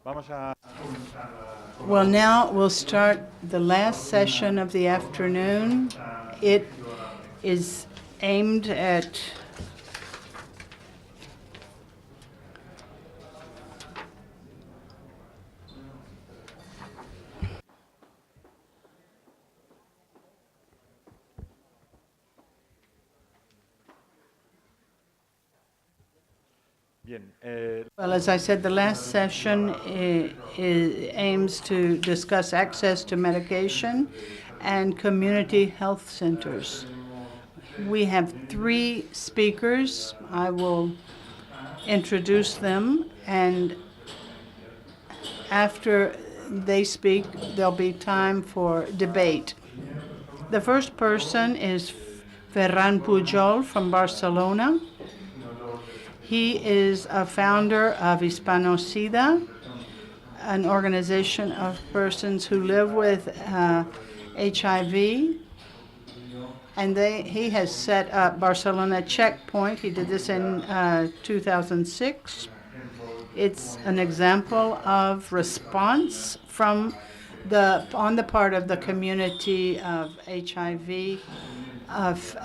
Well, now we'll start the last session of the afternoon. It is aimed at well, as I said, the last session aims to discuss access to medication and community health centers. We have 3 speakers. I will introduce them, and after they speak, there'll be time for debate. The first person is Ferran Pujol from Barcelona. He is a founder of Hispanocida, an organization of persons who live with HIV. And he has set up Barcelona Checkpoint. He did this in 2006. It's an example of response from on the part of the community of HIV, of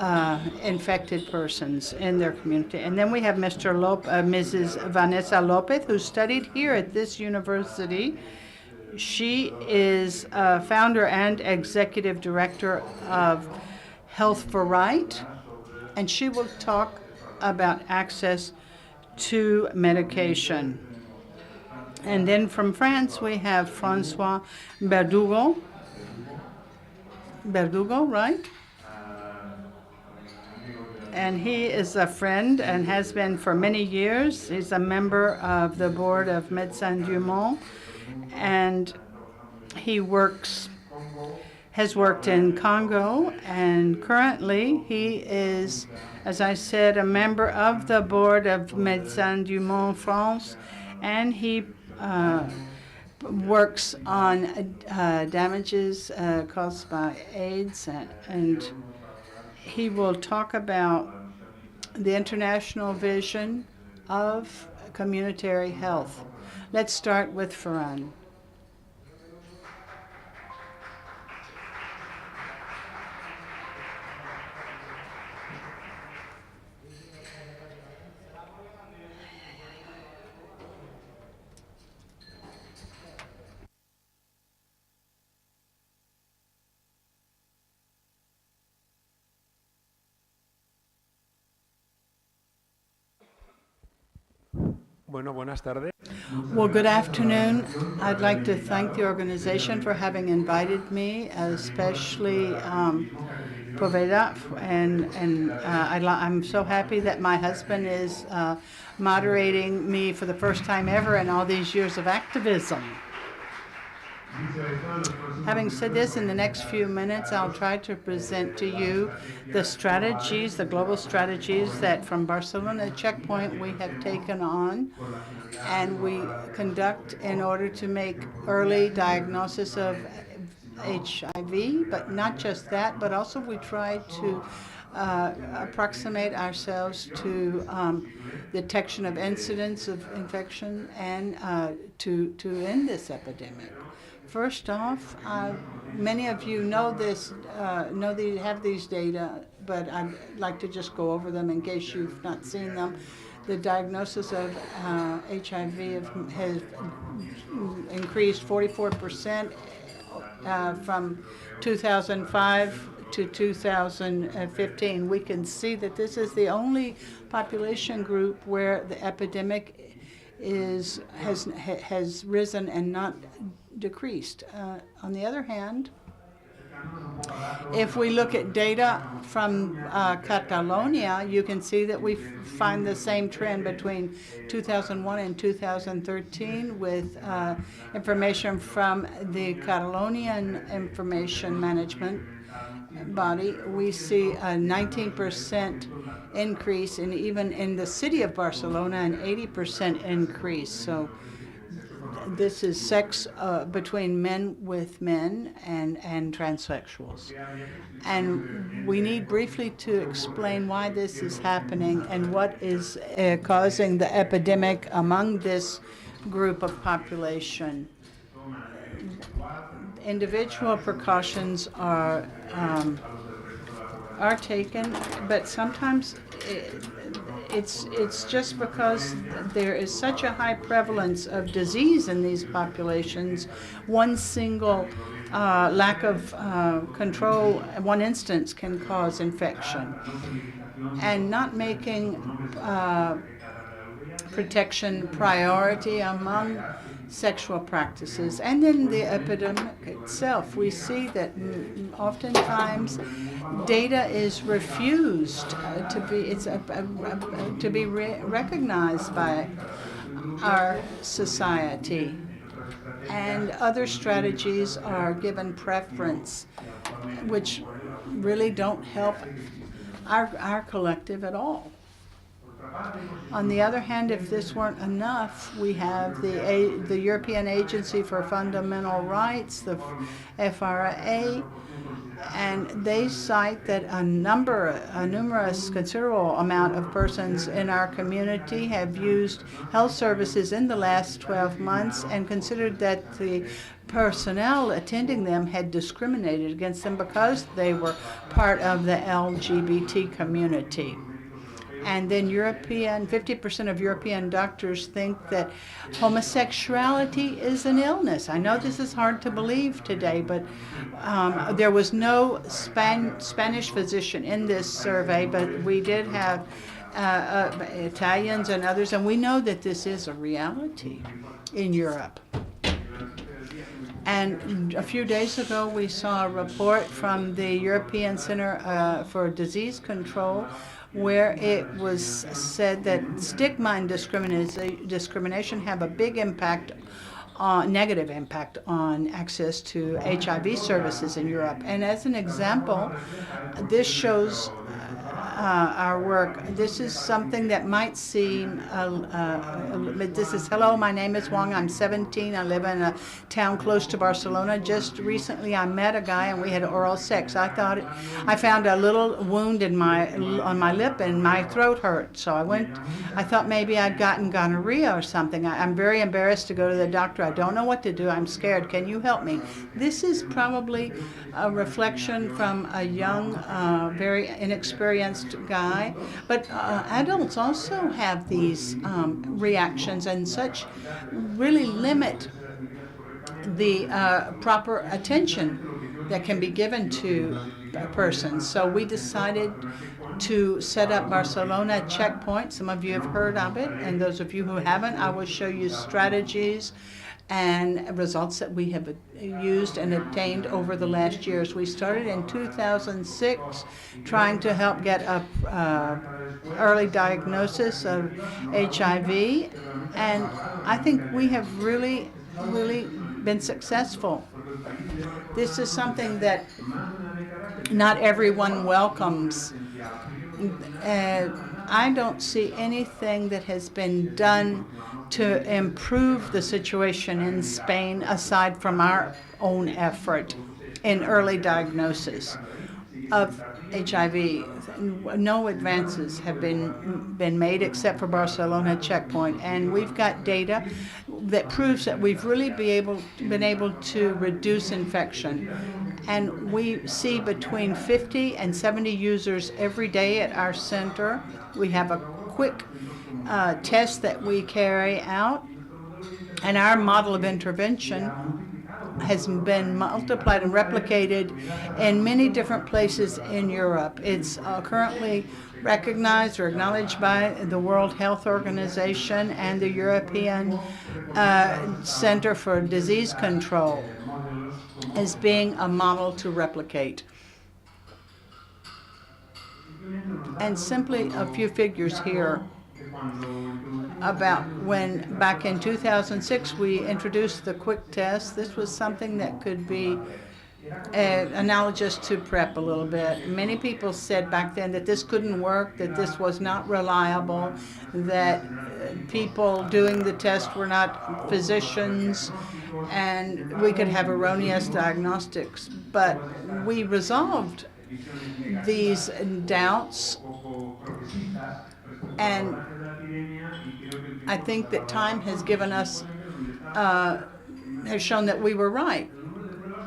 infected persons in their community. And then we have Mrs. Vanessa Lopez, who studied here at this university. She is founder and executive director of Health for Right, and she will talk about access to medication. And then from France, we have François Berdugo. Berdugo, right? And he is a friend and has been for many years. He's a member of the board of Médecins du Monde, and he has worked in Congo, and currently he is, as I said, a member of the board of Médecins du Monde France, and he works on damages caused by AIDS, and he will talk about the international vision of communitary health. Let's start with Ferran. Buenas tardes. Well, good afternoon. I'd like to thank the organization for having invited me, especially Poveda, and I'm so happy that my husband is moderating me for the first time ever in all these years of activism. Having said this, in the next few minutes, I'll try to present to you the strategies, the global strategies that from Barcelona Checkpoint we have taken on and we conduct in order to make early diagnosis of HIV, but not just that, but also we try to approximate ourselves to detection of incidents of infection and to end this epidemic. First off, many of you know this, have these data, but I'd like to just go over them in case you've not seen them. The diagnosis of HIV has increased 44% from 2005 to 2015. We can see that this is the only population group where the epidemic has risen and not decreased. On the other hand, if we look at data from Catalonia, you can see that we find the same trend between 2001 and 2013 with information from the Catalonian Information Management Body. We see a 19% increase, and even in the city of Barcelona, an 80% increase. So this is sex between men with men and transsexuals. And we need briefly to explain why this is happening and what is causing the epidemic among this group of population. Individual precautions are taken, but sometimes it's just because there is such a high prevalence of disease in these populations. One single lack of control, one instance can cause infection. And not making protection priority among sexual practices. And then the epidemic itself, we see that oftentimes data is refused to be recognized by our society, and other strategies are given preference, which really don't help our collective at all. On the other hand, if this weren't enough, we have the European Agency for Fundamental Rights, the FRA, and they cite that a numerous, considerable amount of persons in our community have used health services in the last 12 months and considered that the personnel attending them had discriminated against them because they were part of the LGBT community. And then 50% of European doctors think that homosexuality is an illness. I know this is hard to believe today, but there was no Spanish physician in this survey, but we did have Italians and others, and we know that this is a reality in Europe. And a few days ago, we saw a report from the European Center for Disease Control, where it was said that stigma and discrimination have a big impact, negative impact on access to HIV services in Europe. And as an example, this shows our work. This is something that might seem, this is, hello, my name is Wong, I'm 17, I live in a town close to Barcelona. Just recently I met a guy and we had oral sex. I found a little wound on my lip and my throat hurt. So I thought maybe I'd gotten gonorrhea or something. I'm very embarrassed to go to the doctor. I don't know what to do. I'm scared. Can you help me? This is probably a reflection from a young, very inexperienced guy, but adults also have these reactions, and such really limit the proper attention that can be given to persons. So we decided to set up Barcelona Checkpoint. Some of you have heard of it, and those of you who haven't, I will show you strategies and results that we have used and obtained over the last years. We started in 2006 trying to help get a early diagnosis of HIV, and I think we have really been successful. This is something that not everyone welcomes. I don't see anything that has been done to improve the situation in Spain aside from our own effort in early diagnosis of HIV. No advances have been made except for Barcelona Checkpoint, and we've got data that proves that we've really been able to reduce infection. And we see between 50 and 70 users every day at our center. We have a quick test that we carry out, and our model of intervention has been multiplied and replicated in many different places in Europe. It's currently recognized or acknowledged by the World Health Organization and the European Center for Disease Control as being a model to replicate. And simply a few figures here about when back in 2006 we introduced the quick test. This was something that could be analogous to PrEP a little bit. Many people said back then that this couldn't work, that this was not reliable, that people doing the test were not physicians, and we could have erroneous diagnostics. But we resolved these doubts, and I think that time has given us has shown that we were right.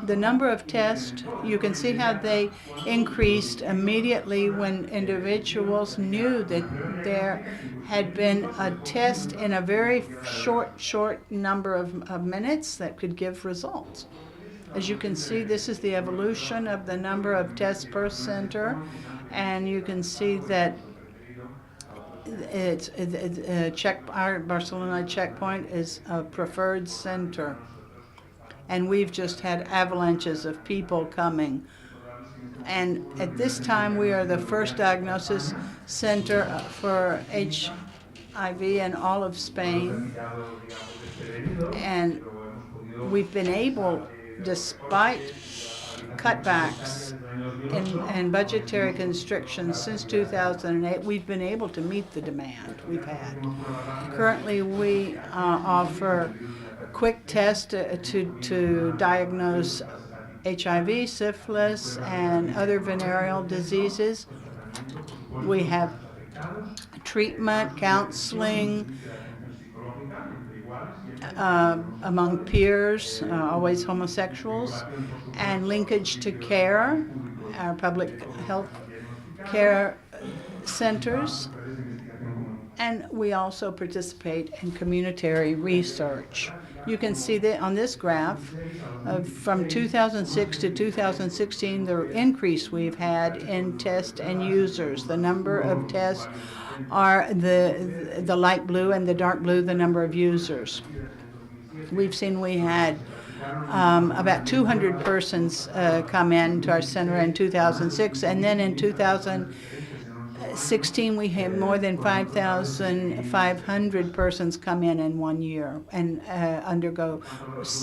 The number of tests, you can see how they increased immediately when individuals knew that there had been a test in a very short number of minutes that could give results. As you can see, this is the evolution of the number of tests per center, and you can see that our Barcelona checkpoint is a preferred center. And we've just had avalanches of people coming. And at this time, we are the first diagnosis center for HIV in all of Spain. And we've been able, despite cutbacks and budgetary constrictions since 2008, we've been able to meet the demand we've had. Currently, we offer quick tests to diagnose HIV, syphilis, and other venereal diseases. We have treatment, counseling among peers, always homosexuals, and linkage to care, our public health care centers. And we also participate in community research. You can see that on this graph, from 2006 to 2016, the increase we've had in tests and users. The number of tests are the light blue, and the dark blue, the number of users. We've seen we had about 200 persons come in to our center in 2006, and then in 2016 we had more than 5,500 persons come in 1 year and undergo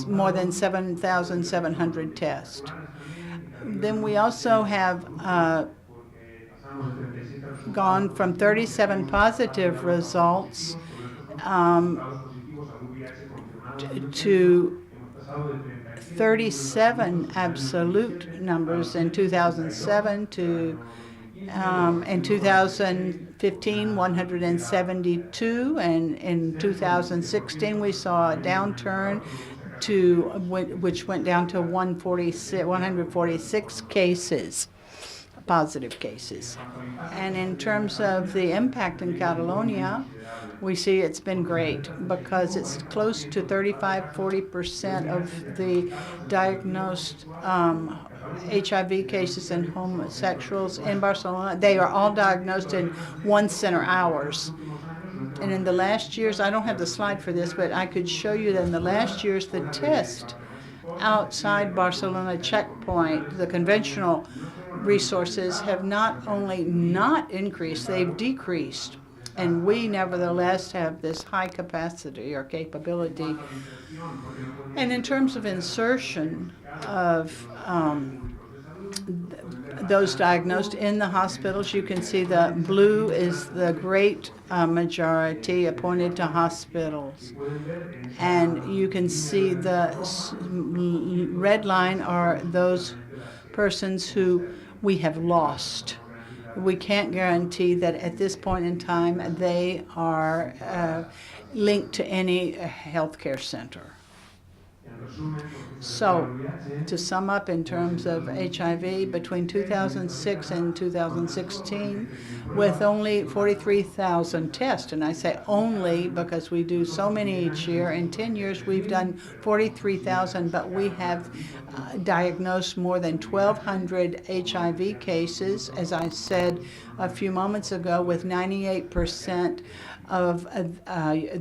more than 7,700 tests. Then we also have gone from 37 positive results to 37 absolute numbers in 2007 to in 2015, 172, and in 2016 we saw a downturn which went down to 146 cases, positive cases. And in terms of the impact in Catalonia, we see it's been great because it's close to 35–40% of the diagnosed HIV cases in homosexuals in Barcelona. They are all diagnosed in 1 center, ours. And in the last years, I don't have the slide for this, but I could show you that in the last years, the test outside Barcelona checkpoint, the conventional resources have not only not increased, they've decreased. And we nevertheless have this high capacity or capability. And in terms of insertion of those diagnosed in the hospitals, you can see the blue is the great majority appointed to hospitals. And you can see the red line are those persons who we have lost. We can't guarantee that at this point in time they are linked to any healthcare center. So, to sum up in terms of HIV, between 2006 and 2016, with only 43,000 tests, and I say only because we do so many each year. In 10 years, we've done 43,000, but we have diagnosed more than 1,200 HIV cases, as I said a few moments ago, with 98% of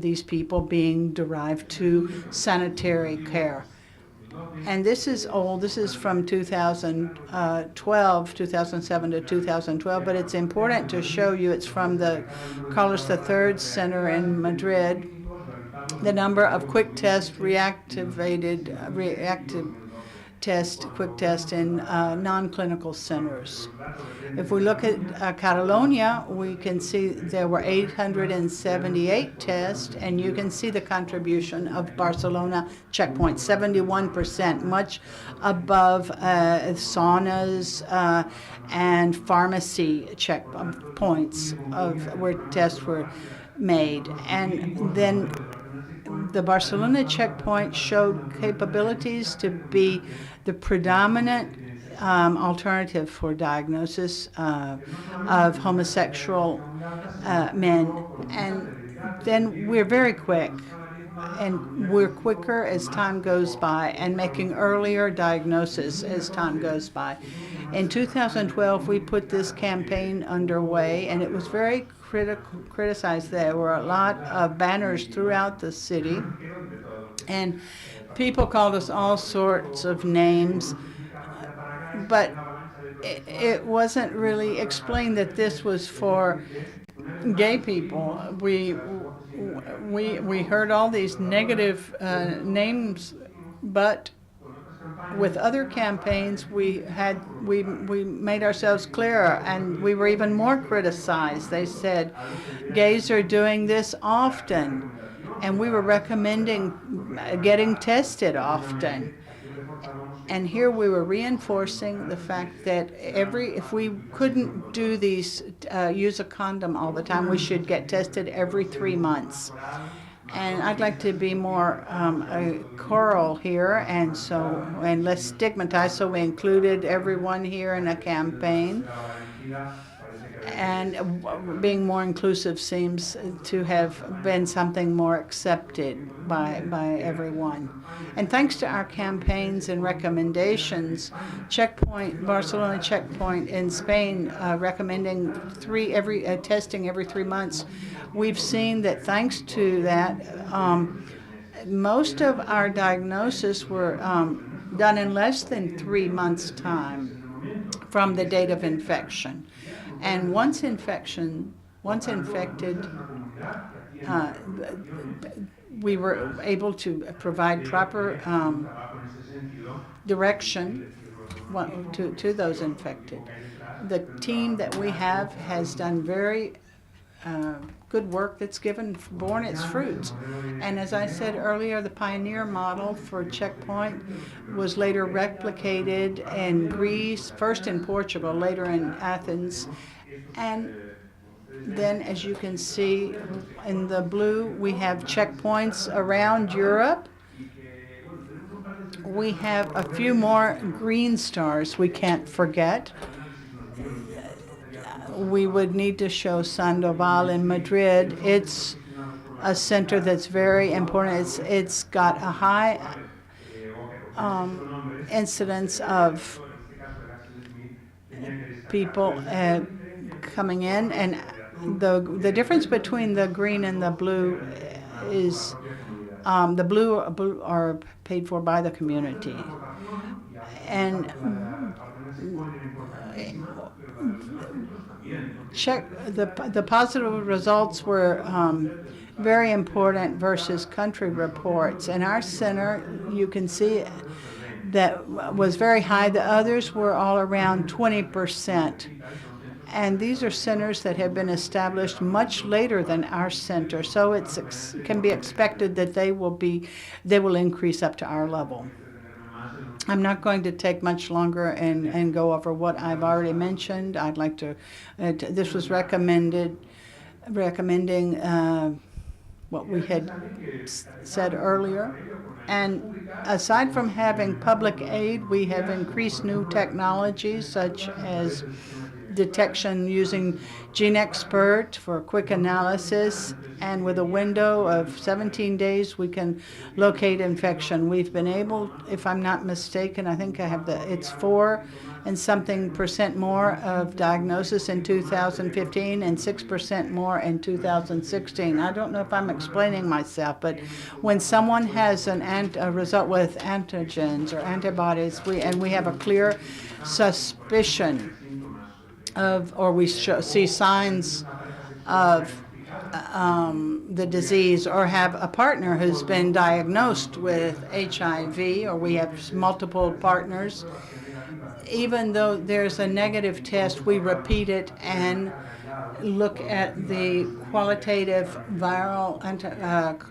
these people being derived to sanitary care. And this is old. This is from 2012, 2007 to 2012, but it's important to show you it's from the Carlos III Center in Madrid. The number of quick test reactive test, quick test in non-clinical centers. If we look at Catalonia, we can see there were 878 tests, and you can see the contribution of Barcelona checkpoint, 71%, much above saunas and pharmacy checkpoints of where tests were made. And then the Barcelona checkpoint showed capabilities to be the predominant alternative for diagnosis of homosexual men. And then we're very quick, and we're quicker as time goes by and making earlier diagnosis as time goes by. In 2012, we put this campaign underway, and it was very criticized. There were a lot of banners throughout the city, and people called us all sorts of names, but it wasn't really explained that this was for gay people. We heard all these negative names, but with other campaigns we made ourselves clearer, and we were even more criticized. They said gays are doing this often, and we were recommending getting tested often. And here we were reinforcing the fact that if we couldn't do these, use a condom all the time, we should get tested every 3 months. And I'd like to be more choral here, and less stigmatized. So we included everyone here in a campaign. And being more inclusive seems to have been something more accepted by everyone. And thanks to our campaigns and recommendations, Barcelona Checkpoint in Spain, recommending testing every 3 months, we've seen that thanks to that, most of our diagnoses were done in less than 3 months' time from the date of infection. And once infected, we were able to provide proper direction to those infected. The team that we have has done very good work that's borne its fruits. And as I said earlier, the pioneer model for Checkpoint was later replicated in Greece, first in Portugal, later in Athens. And then, as you can see in the blue, we have checkpoints around Europe. We have a few more green stars we can't forget. We would need to show Sandoval in Madrid. It's a center that's very important. It's got a high incidence of people coming in, and the difference between the green and the blue is the blue are paid for by the community, and the positive results were very important versus country reports. In our center, you can see that was very high. The others were all around 20%. And these are centers that have been established much later than our center, so it can be expected that they will increase up to our level. I'm not going to take much longer and go over what I've already mentioned. I'd like to. This was recommending what we had said earlier. And aside from having public aid, we have increased new technologies such as detection using GeneXpert for quick analysis, and with a window of 17 days we can locate infection. We've been able, if I'm not mistaken, I think I have it's 4 and something % more of diagnosis in 2015 and 6% more in 2016. I don't know if I'm explaining myself, but when someone has a result with antigens or antibodies, we have a clear suspicion or we see signs of the disease, or have a partner who's been diagnosed with HIV, or we have multiple partners. Even though there's a negative test, we repeat it and look at the qualitative viral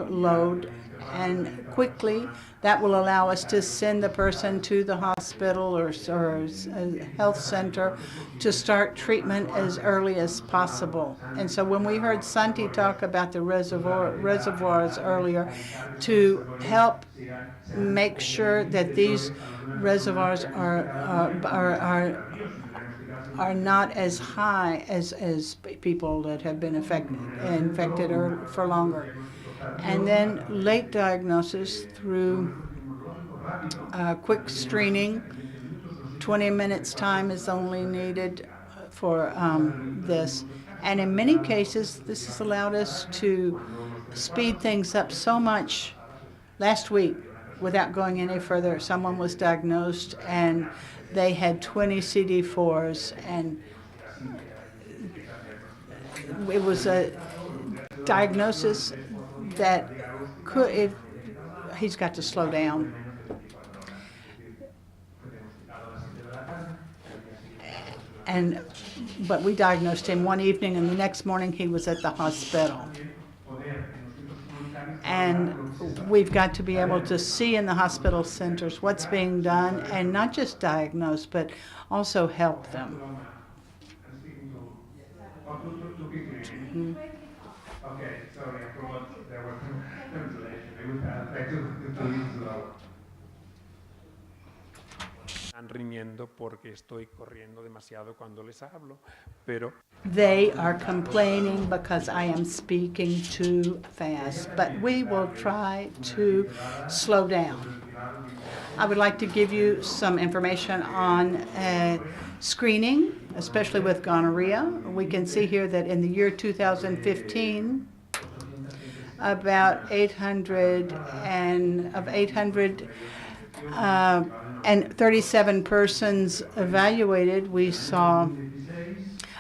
load and quickly that will allow us to send the person to the hospital or a health center to start treatment as early as possible. And so when we heard Santi talk about the reservoirs earlier, to help make sure that these reservoirs are not as high as people that have been infected or for longer. And then late diagnosis through quick screening. 20 minutes time is only needed for this. And in many cases, this has allowed us to speed things up so much. Last week, without going any further, someone was diagnosed and they had 20 CD4s, and it was a diagnosis that he's got to slow down. But we diagnosed him one evening, and the next morning he was at the hospital. And we've got to be able to see in the hospital centers what's being done, and not just diagnose, but also help them. Okay, sorry, I forgot there was translation. I would try to use slow. Están riñendo porque estoy corriendo demasiado cuando les hablo, pero They are complaining because I am speaking too fast, but we will try to slow down. I would like to give you some information on screening, especially with gonorrhea. We can see here that in the year 2015, about 837 persons evaluated, we saw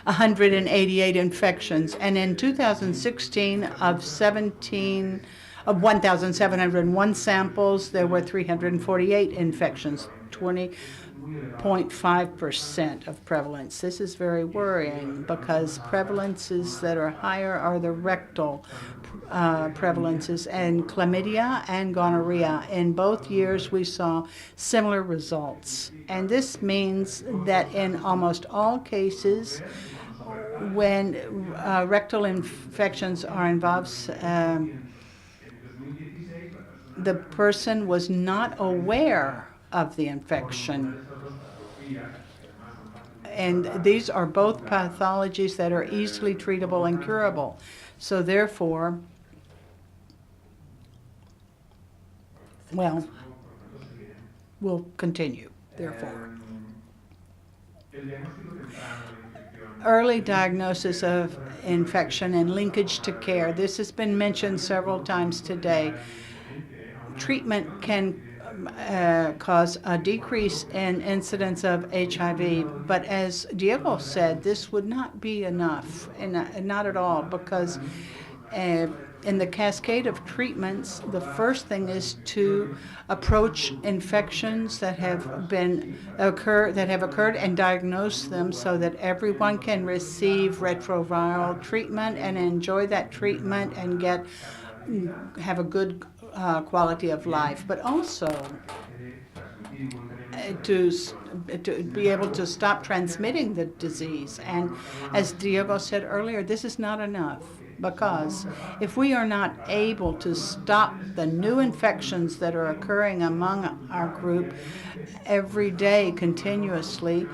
188 infections. And in 2016, of 1,701 samples, there were 348 infections, 20.5% of prevalence. This is very worrying because prevalences that are higher are the rectal prevalences, and chlamydia and gonorrhea. In both years, we saw similar results. And this means that in almost all cases, when rectal infections are involved, the person was not aware of the infection. And these are both pathologies that are easily treatable and curable. So therefore, well, we'll continue, therefore. Early diagnosis of infection and linkage to care. This has been mentioned several times today. Treatment can cause a decrease in incidence of HIV, but as Diego said, this would not be enough, and not at all, because in the cascade of treatments, the first thing is to approach infections that have occurred and diagnose them so that everyone can receive retroviral treatment and enjoy that treatment and have a good quality of life, but also to be able to stop transmitting the disease. And as Diego said earlier, this is not enough, because if we are not able to stop the new infections that are occurring among our group every day continuously,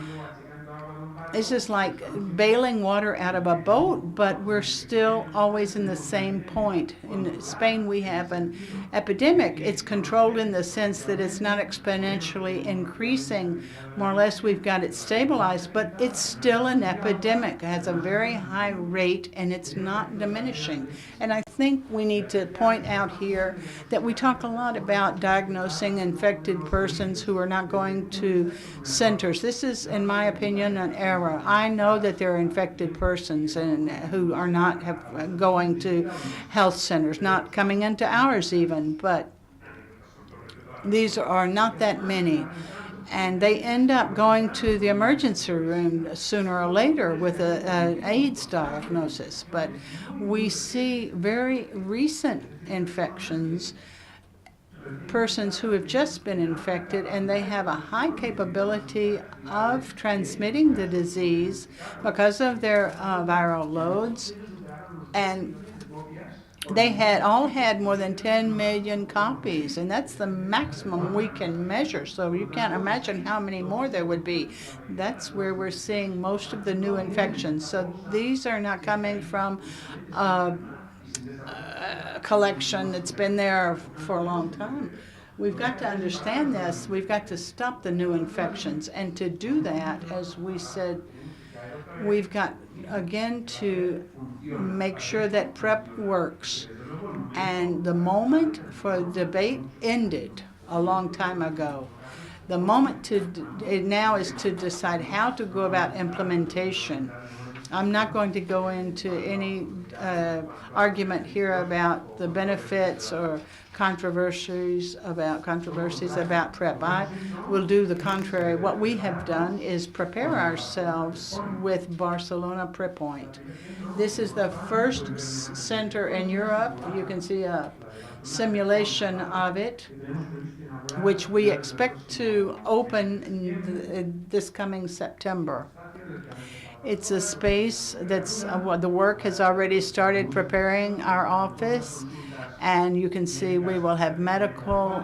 it's just like bailing water out of a boat, but we're still always in the same point. In Spain, we have an epidemic. It's controlled in the sense that it's not exponentially increasing. More or less, we've got it stabilized, but it's still an epidemic. It has a very high rate, and it's not diminishing. And I think we need to point out here that we talk a lot about diagnosing infected persons who are not going to centers. This is, in my opinion, an error. I know that there are infected persons and who are not going to health centers, not coming into ours even, but these are not that many. And they end up going to the emergency room sooner or later with an AIDS diagnosis. But we see very recent infections persons who have just been infected, and they have a high capability of transmitting the disease because of their viral loads. And they had all had more than 10 million copies, and that's the maximum we can measure. So you can't imagine how many more there would be. That's where we're seeing most of the new infections. So these are not coming from a collection that's been there for a long time. We've got to understand this. We've got to stop the new infections. And to do that, as we said, we've got, again, to make sure that PrEP works. And the moment for debate ended a long time ago. The moment now is to decide how to go about implementation. I'm not going to go into any argument here about the benefits or controversies about PrEP. I will do the contrary. What we have done is prepare ourselves with Barcelona PrEP Point. This is the first center in Europe. You can see a simulation of it, which we expect to open this coming September. It's a space that's, the work has already started preparing our office, and you can see we will have medical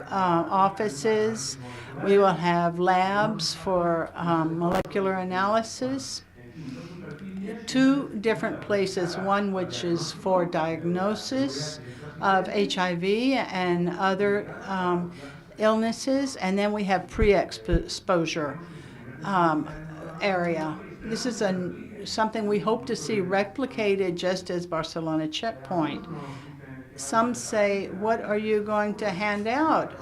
offices, we will have labs for molecular analysis, 2 different places, one which is for diagnosis of HIV and other illnesses, and then we have pre-exposure area. This is something we hope to see replicated just as Barcelona Checkpoint. Some say, what are you going to hand out?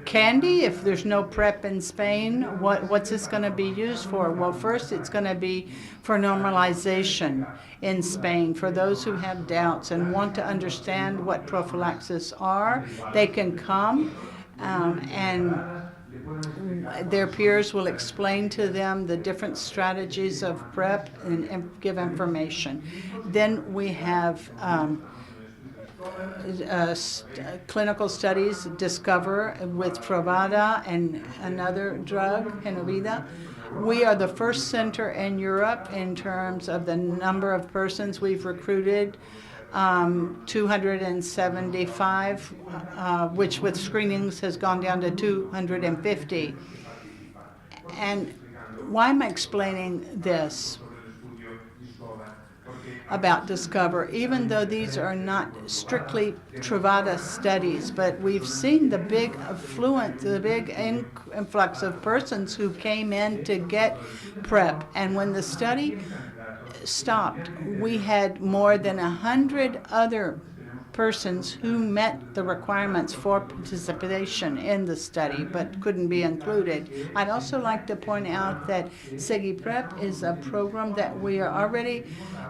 Candy, if there's no PrEP in Spain? What's this going to be used for? Well, first it's going to be for normalization in Spain. For those who have doubts and want to understand what prophylaxis are, they can come and their peers will explain to them the different strategies of PrEP and give information. Then we have clinical studies, Discover with Truvada and another drug, Genovida. We are the first center in Europe in terms of the number of persons we've recruited. 275, which with screenings has gone down to 250. And why am I explaining this about Discover? Even though these are not strictly Truvada studies, but we've seen the big influx of persons who came in to get PrEP. And when the study stopped, we had more than 100 other persons who met the requirements for participation in the study but couldn't be included. I'd also like to point out that SegiPrep is a program that we are already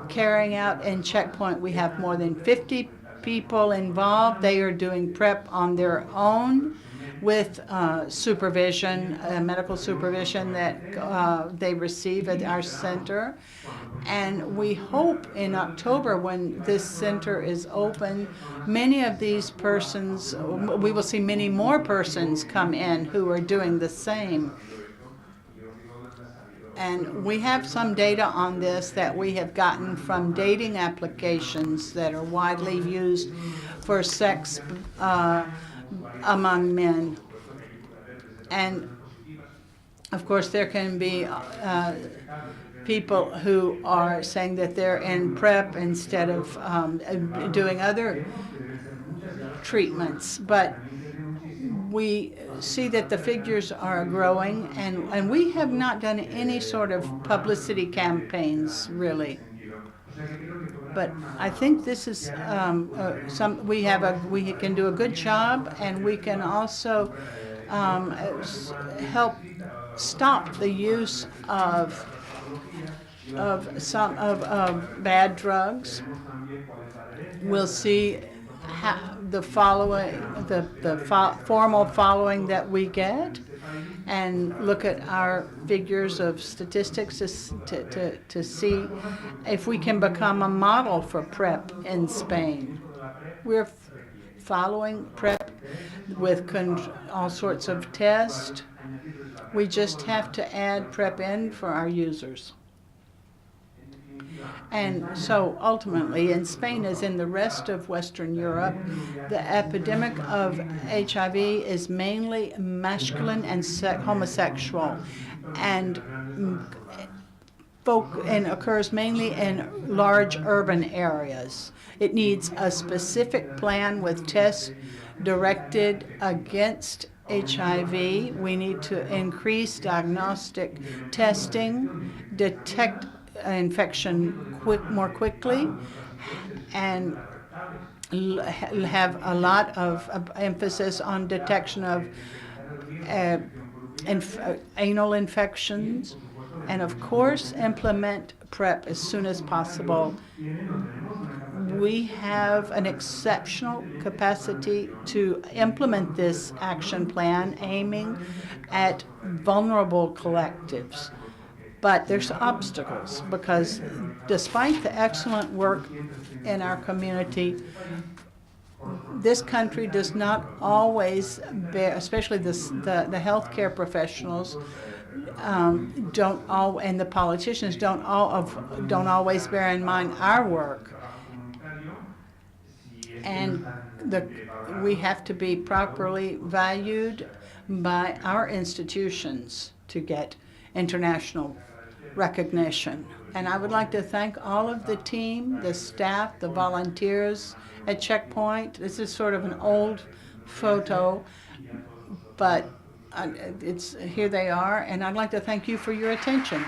carrying out in Checkpoint. We have more than 50 people involved. They are doing PrEP on their own with supervision, medical supervision that they receive at our center. And we hope in October, when this center is open, many of these persons, we will see many more persons come in who are doing the same. And we have some data on this that we have gotten from dating applications that are widely used for sex among men. And of course there can be people who are saying that they're in PrEP instead of doing other treatments. But we see that the figures are growing, and we have not done any sort of publicity campaigns, really. But I think this is we can do a good job, and we can also help stop the use of bad drugs. We'll see the formal following that we get, and look at our figures of statistics to see if we can become a model for PrEP in Spain. We're following PrEP with all sorts of tests. We just have to add PrEP in for our users. And so ultimately, in Spain as in the rest of Western Europe, the epidemic of HIV is mainly masculine and homosexual, and occurs mainly in large urban areas. It needs a specific plan with tests directed against HIV. We need to increase diagnostic testing, detect infection more quickly, and have a lot of emphasis on detection of anal infections, and of course implement PrEP as soon as possible. We have an exceptional capacity to implement this action plan aiming at vulnerable collectives. But there's obstacles because despite the excellent work in our community, this country does not always bear, especially the healthcare professionals, and the politicians don't always bear in mind our work. And we have to be properly valued by our institutions to get international recognition. And I would like to thank all of the team, the staff, the volunteers at Checkpoint. This is sort of an old photo, but here they are, and I'd like to thank you for your attention.